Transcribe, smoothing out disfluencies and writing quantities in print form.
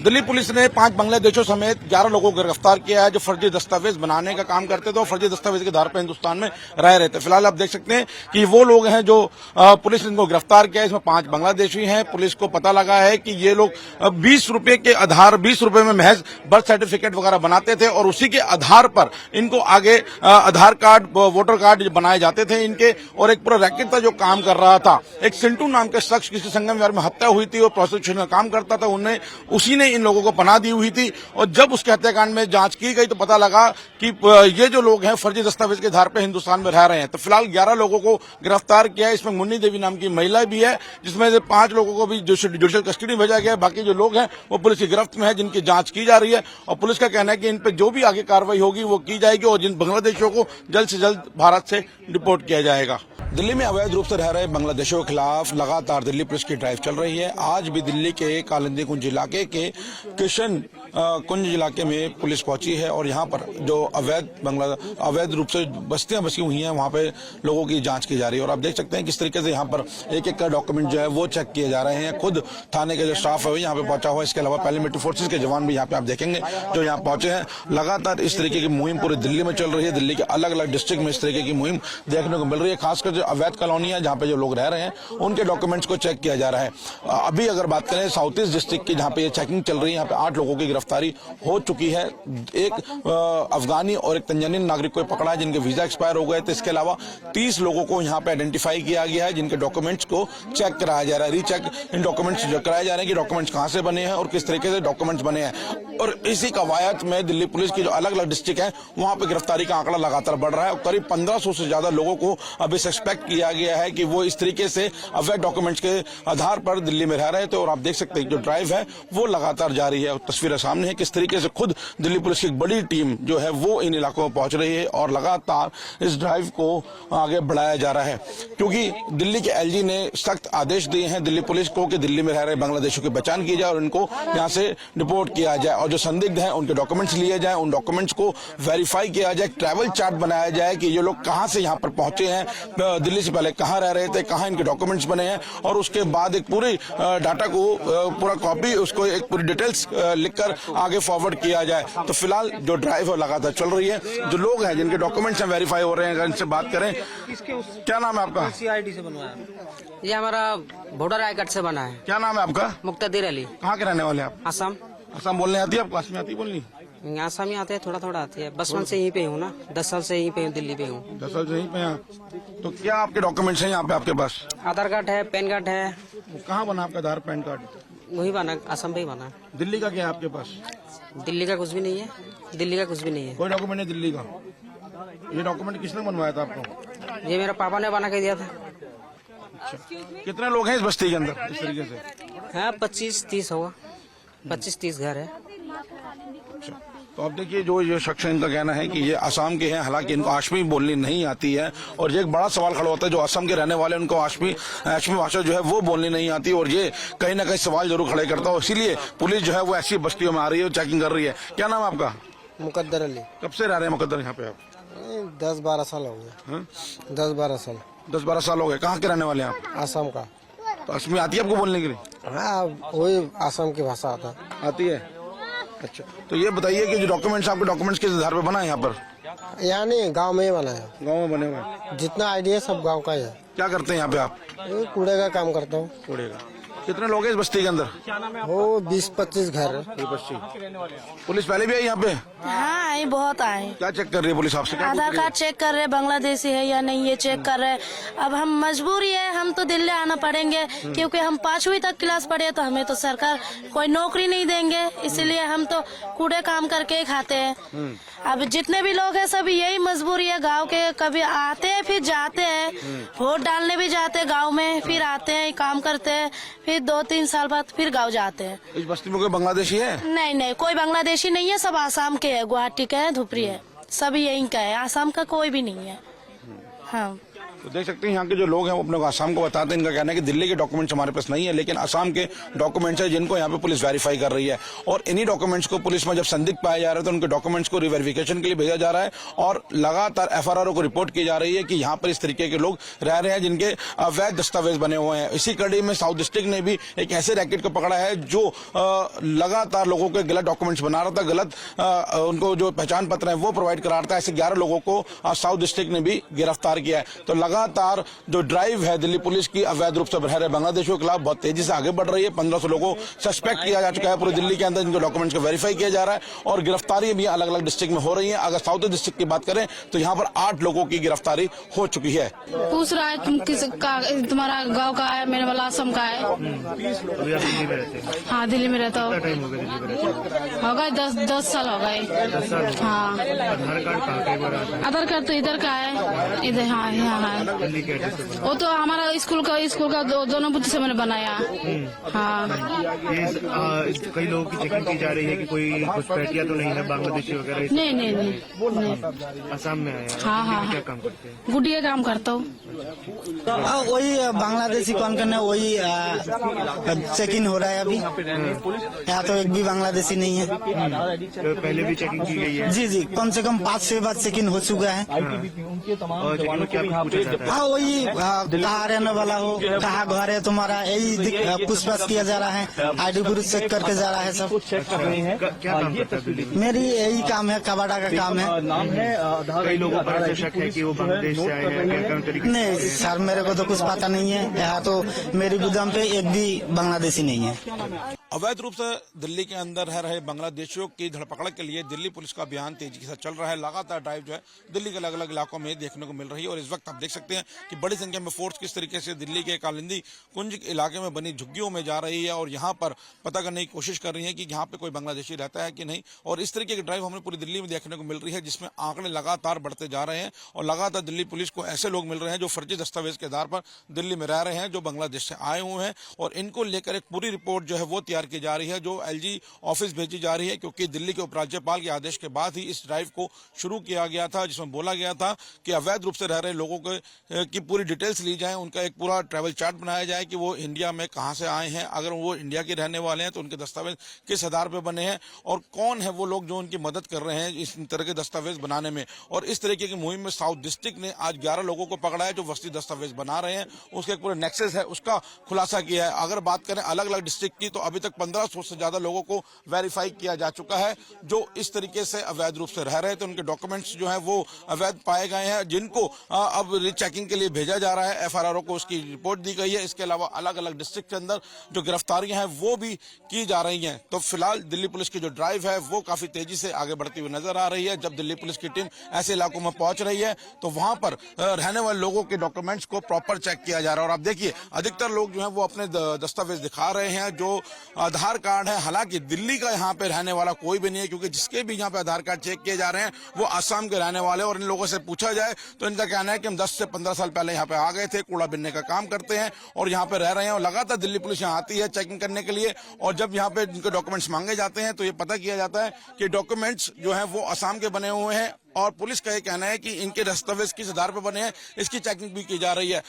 Delhi police ने 5 बांग्लादेशों समेत 11 लोगों को गिरफ्तार किया है जो फर्जी दस्तावेज बनाने का काम करते थे और फर्जी दस्तावेज के आधार पर हिंदुस्तान में रह रहे थे। फिलहाल आप देख सकते हैं कि वो लोग हैं जो पुलिस ने इनको गिरफ्तार किया है। इसमें 5 बांग्लादेशी हैं। पुलिस को पता लगा है कि ये लोग 20 रुपए के आधार 20 रुपए में महज बर्थ सर्टिफिकेट वगैरह बनाते थे और उसी के आधार पर इनको आगे आधार कार्ड वोटर कार्ड बनाए जाते थे इनके, और एक पूरा रैकेट था जो काम कर रहा था। एक सिंटू नाम के शख्स किसी संगम विहार में हत्या हुई थी और प्रोसिक्यूशन का काम करता था, उसी ने इन लोगों को पनाह दी हुई थी। और जब उसके हत्याकांड में जांच की गई तो पता लगा कि ये जो लोग हैं फर्जी दस्तावेज के आधार पर हिंदुस्तान में रह रहे हैं। तो फिलहाल 11 लोगों को गिरफ्तार किया है। इसमें मुन्नी देवी नाम की महिला भी है, जिसमें से 5 लोगों को भी जुडिशियल कस्टडी में भेजा गया है। बाकी जो लोग हैं वो पुलिस की गिरफ्त में है, जिनकी जांच की जा रही है और पुलिस का कहना है कि इन पर जो भी आगे कार्रवाई होगी वो की जाएगी और जिन बांग्लादेशियों को जल्द से जल्द भारत से डिपोर्ट किया जाएगा। दिल्ली में अवैध रूप से रह रहे बांग्लादेशियों के खिलाफ लगातार दिल्ली पुलिस की ड्राइव चल रही है। आज भी दिल्ली के कालिंदी कुंज इलाके के किशन कुंज इलाके में पुलिस पहुंची है और यहाँ पर जो अवैध रूप से बस्तियां बसी हुई हैं वहाँ पे लोगों की जांच की जा रही है। और आप देख सकते हैं किस तरीके से यहाँ पर एक एक का डॉक्यूमेंट जो है वो चेक किए जा रहे हैं। खुद थाने के जो स्टाफ है यहाँ पे पहुंचा हुआ है। इसके अलावा पैरामिलिट्री फोर्सेज के जवान भी यहाँ पे आप देखेंगे जो यहाँ पहुंचे हैं। लगातार इस तरीके की मुहिम पूरे दिल्ली में चल रही है। दिल्ली के अलग अलग डिस्ट्रिक्ट में इस तरीके की मुहिम देखने को मिल रही है। खासकर जो अवैध कॉलोनी है जहाँ पे जो लोग रह रहे हैं उनके डॉक्यूमेंट्स को चेक किया जा रहा है। अभी अगर बात करें साउथ ईस्ट डिस्ट्रिक्ट की जहाँ पे ये चेकिंग चल रही है, यहाँ पे 8 लोगों की गिरफ्तारी हो चुकी है। एक अफगानी और एक तंजानियन नागरिक को पकड़ा है जिनके वीजा एक्सपायर हो गए थे। इसके अलावा 30 लोगों को यहाँ पे आइडेंटिफाई किया गया है जिनके डॉक्यूमेंट्स को चेक कराया जा रहा है। रीचेक इन डॉक्यूमेंट्स कराए जा रहे हैं कि डॉक्यूमेंट्स कहां से बने हैं और किस तरीके से डॉक्यूमेंट्स बने हैं। और इसी कवायद में दिल्ली पुलिस की जो अलग अलग डिस्ट्रिक्ट है वहां पे गिरफ्तारी का आंकड़ा लगातार बढ़ रहा है और करीब 1500 से ज्यादा लोगों को अब सस्पेक्ट किया गया है कि वो इस तरीके से अवैध डॉक्यूमेंट्स के आधार पर दिल्ली में रह रहे थे। और आप देख सकते हैं जो ड्राइव है वो लगातार जारी है। तस्वीरें सामने है किस तरीके से खुद दिल्ली पुलिस की एक बड़ी टीम जो है वो इन इलाकों में पहुंच रही है और लगातार इस ड्राइव को आगे बढ़ाया जा रहा है, क्योंकि दिल्ली के एलजी ने सख्त आदेश दिए हैं दिल्ली पुलिस को कि दिल्ली में रह रहे बांग्लादेशियों की पहचान की जाए और इनको यहाँ से डिपोर्ट किया जाए और जो संदिग्ध हैं उनके डॉक्यूमेंट्स लिए जाए, उन डॉक्यूमेंट्स को वेरीफाई किया जाए, ट्रैवल चार्ट बनाया जाए कि ये लोग कहां से यहाँ पर पहुंचे हैं, दिल्ली से पहले कहां रह रहे थे, कहां इनके डॉक्यूमेंट्स बने हैं और उसके बाद एक पूरी डाटा को पूरा कॉपी उसको एक पूरी डिटेल्स लिखकर आगे फॉरवर्ड किया जाए। तो फिलहाल जो ड्राइव है लगातार चल रही है। जो लोग हैं जिनके डॉक्यूमेंट्स हैं वेरीफाई हो रहे हैं, अगर इनसे बात करें, क्या नाम है आपका? CID से बनवाया। ये हमारा वोटर आई कार्ड से बना है। क्या नाम है आपका? मुक्तदिर अली। कहाँ के रहने वाले हैं आप? असम। असम बोलने आती है आपको? असमी आती है बोलनी? आसामी आते हैं, थोड़ा थोड़ा आती है। बचपन से यहीं पे हूँ ना, 10 साल से यहीं पे हूँ, दिल्ली पे हूँ। 10 साल से यहीं पे हैं। तो क्या आपके डॉक्यूमेंट्स हैं यहाँ पे आपके पास? आधार कार्ड है, पैन कार्ड है। कहाँ बना आपका आधार पैन कार्ड? वही बना, असम पे ही बना। दिल्ली का क्या है आपके पास? दिल्ली का कुछ भी नहीं है। दिल्ली का कुछ भी नहीं है। कोई डॉक्यूमेंट नहीं दिल्ली का? ये डॉक्यूमेंट किसने बनवाया था आपको? ये मेरा पापा ने बना के दिया था। अच्छा, कितने लोग हैं इस बस्ती के अंदर इस तरीके से? है 25-30 होगा। 25-30 घर है। अच्छा, तो अब देखिए जो ये शख्स है इनका कहना है कि ये असम के हैं, हालांकि इनको आशमी बोलनी नहीं आती है और ये एक बड़ा सवाल खड़ा होता है जो असम के रहने वाले उनको आशमी भाषा जो है वो बोलनी नहीं आती और ये कहीं ना कहीं सवाल जरूर खड़े करता है। इसीलिए पुलिस जो है वो ऐसी बस्तियों में आ रही है, चेकिंग कर रही है। क्या नाम है आपका? मुकद्दर अली। कब से रह रहे हैं मुकद्दर यहाँ पे आप? 10-12 साल हो गए। 10-12 साल। 10-12 साल हो गए। कहाँ के रहने वाले हैं आप? असम का। तो असमी आती है आपको बोलने के लिए? हाँ, वही असम की भाषा आता आती है। अच्छा, तो ये बताइए कि जो डॉक्यूमेंट्स आपके डॉक्यूमेंट्स किस आधार पर बना है यहाँ पर? यहाँ नहीं, गाँव में ही बना है। गाँव में बने हुए हैं? जितना आइडिया सब गाँव का ही है। क्या करते हैं यहाँ पे आप? कूड़े का काम करता हूँ। कूड़े का। कितने लोग हैं इस बस्ती के अंदर? वो 20-25 घर है। 20-25। पुलिस पहले भी आई यहाँ पे? हाँ, आई, बहुत आए। क्या चेक कर रही है पुलिस आपसे? आधार कार्ड चेक कर रहे, बांग्लादेशी है या नहीं ये चेक कर रहे। अब हम मजबूरी है, हम तो दिल्ली आना पड़ेंगे क्योंकि हम 5वीं तक क्लास पढ़े तो हमें तो सरकार कोई नौकरी नहीं देंगे, इसलिए हम तो कूड़े काम करके ही खाते हैं। अब जितने भी लोग हैं सब यही मजबूरी है गांव के, कभी आते हैं फिर जाते हैं, वोट डालने भी जाते हैं गांव में, फिर आते हैं काम करते हैं, फिर 2-3 साल बाद फिर गांव जाते हैं। इस बस्ती में कोई बांग्लादेशी है? नहीं, कोई बांग्लादेशी नहीं है, सब आसाम के है, गुवाहाटी के है, धुपरी है, सब यहीं का है, आसाम का कोई भी नहीं है। हाँ, तो देख सकते हैं यहाँ के जो लोग हैं वो अपने को असम को बताते हैं। इनका कहना है कि दिल्ली के डॉक्यूमेंट्स हमारे पास नहीं है, लेकिन असम के डॉक्यूमेंट्स है जिनको यहाँ पे पुलिस वेरीफाई कर रही है। और इन्हीं डॉक्यूमेंट्स को पुलिस में जब संदिग्ध पाया जा रहा है तो उनके डॉक्यूमेंट्स को रिवेरिफिकेशन के लिए भेजा जा रहा है और लगातार FRRO को रिपोर्ट की जा रही है कि यहाँ पर इस तरीके के लोग रह रहे हैं जिनके अवैध दस्तावेज बने हुए हैं। इसी कड़ी में साउथ डिस्ट्रिक्ट ने भी एक ऐसे रैकेट को पकड़ा है जो लगातार लोगों के गलत डॉक्यूमेंट्स बना रहा था, गलत उनको जो पहचान पत्र है वो प्रोवाइड करा रहा था। ऐसे 11 लोगों को साउथ डिस्ट्रिक्ट ने भी गिरफ्तार किया है। तो लगातार जो ड्राइव है दिल्ली पुलिस की अवैध रूप से रह रहे बांग्लादेशियों के खिलाफ बहुत तेजी से आगे बढ़ रही है। 1500 लोगों सस्पेक्ट किया जा चुका है पूरी दिल्ली के अंदर, जिनको डॉक्यूमेंट्स को वेरीफाई किया जा रहा है और गिरफ्तारी भी अलग अलग डिस्ट्रिक्ट में हो रही है। अगर साउथ डिस्ट्रिक्ट की बात करें तो यहाँ पर 8 लोगों की गिरफ्तारी हो चुकी है। पूछ रहा है तुम किस का, तुम्हारा गांव का है, मेरे वाला असम का है। हाँ दिल्ली में रहता हूँ। हो गए 10 साल हो गए। हाँ आधार कार्ड तो इधर का है, इधर। हाँ यहाँ है। वो तो हमारा स्कूल का दोनों बुद्धि से मैंने बनाया। हाँ कई लोगों की चेकिंग की जा रही है कि कोई घुसपैठिया तो नहीं है बांग्लादेशी वगैरह। नहीं। असम में आया। हाँ क्या काम करते हैं? गुडिया काम करता हूँ। वही बांग्लादेशी कौन करने वही चेक इन हो रहा है अभी। यहाँ तो एक भी बांग्लादेशी नहीं है। तो पहले भी चेकिंग की गई है? जी कम से कम 5-6 बार चेक इन हो चुका है। और चेकिंग में क्या पूछा जाता है? हाँ वही कहाँ रहने वाला हो, कहाँ घर है तुम्हारा, यही पूछताछ किया जा रहा है। ID प्रूफ चेक करके जा रहा है सब। क्या काम करता है? मेरी यही काम है, कबाड़ा का काम है। कई लोगों पर ऐसा शक है कि वो बांग्लादेश से आए हैं। क्या तरीके? नहीं सर मेरे को तो कुछ पता नहीं है। यहाँ तो मेरी गुदाम पे एक भी बांग्लादेशी नहीं है। अवैध रूप से दिल्ली के अंदर रह रहे बांग्लादेशियों की धरपकड़ के लिए दिल्ली पुलिस का अभियान तेजी के साथ चल रहा है। लगातार ड्राइव जो है दिल्ली के अलग अलग इलाकों में देखने को मिल रही है और इस वक्त आप देख सकते हैं कि बड़ी संख्या में फोर्स किस तरीके से दिल्ली के कालिंदी कुंज इलाके में बनी झुग्गियों में जा रही है और यहाँ पर पता करने की कोशिश कर रही है कि यहाँ पे कोई बांग्लादेशी रहता है कि नहीं। और इस तरीके की ड्राइव हमें पूरी दिल्ली में देखने को मिल रही है जिसमें आंकड़े लगातार बढ़ते जा रहे हैं और लगातार दिल्ली पुलिस को ऐसे लोग मिल रहे हैं जो फर्जी दस्तावेज के आधार पर दिल्ली में रह रहे हैं, जो बांग्लादेश से आए हुए हैं और इनको लेकर एक पूरी रिपोर्ट जो है वो तैयार की जा रही है, जो LG ऑफिस भेजी जा रही है। क्योंकि दिल्ली के उपराज्यपाल के आदेश के बाद ही इस ड्राइव को शुरू किया गया था, जिसमें बोला गया था कि अवैध रूप से रह रहे लोगों की पूरी डिटेल्स ली जाए, उनका एक पूरा ट्रैवल चार्ट बनाया जाए कि वो इंडिया में कहां से आए हैं, अगर वो इंडिया के रहने वाले हैं तो उनके दस्तावेज किस आधार पर बने हैं और कौन है वो लोग जो उनकी मदद कर रहे हैं इस तरह के दस्तावेज बनाने में। और इस तरीके की मुहिम में साउथ डिस्ट्रिक्ट ने आज 11 लोगों को पकड़ा है जो वस्ती दस्तावेज बना रहे हैं, उसके एक पूरे नेक्सस है उसका खुलासा किया है। अगर बात करें अलग अलग डिस्ट्रिक्ट की तो अभी तक 1500 से ज्यादा लोगों को वेरीफाई किया जा चुका है जो इस तरीके से अवैध रूप से रह रहे थे। उनके डॉक्यूमेंट्स जो है वो अवैध पाए गए हैं जिनको अब रीचेकिंग के लिए भेजा जा रहा है। FRRO को उसकी रिपोर्ट दी गई है। इसके अलावा अलग अलग डिस्ट्रिक्ट के अंदर जो गिरफ्तारियां हैं वो भी की जा रही हैं। तो फिलहाल दिल्ली पुलिस की जो ड्राइव है वो काफी तेजी से आगे बढ़ती हुई नजर आ रही है। जब दिल्ली पुलिस की टीम ऐसे इलाकों में पहुंच रही है तो वहां पर रहने वाले लोगों के डॉक्यूमेंट्स को प्रॉपर चेक किया जा रहा है। और आप देखिए अधिकतर लोग जो है वो अपने दस्तावेज दिखा रहे हैं जो आधार कार्ड है। हालांकि दिल्ली का यहाँ पे रहने वाला कोई भी नहीं है क्योंकि जिसके भी यहाँ पे आधार कार्ड चेक किए जा रहे हैं वो असम के रहने वाले। और इन लोगों से पूछा जाए तो इनका कहना है कि हम 10 से 15 साल पहले यहाँ पे आ गए थे, कूड़ा बिनने का काम करते हैं और यहाँ पे रह रहे हैं। और लगातार दिल्ली पुलिस यहाँ आती है चेकिंग करने के लिए और जब यहाँ पे इनके डॉक्यूमेंट्स मांगे जाते हैं तो ये पता किया जाता है कि डॉक्यूमेंट्स जो है वो असम के बने हुए हैं। और पुलिस का ये कहना है कि इनके दस्तावेज किस आधार पर बने हैं इसकी चेकिंग भी की जा रही है।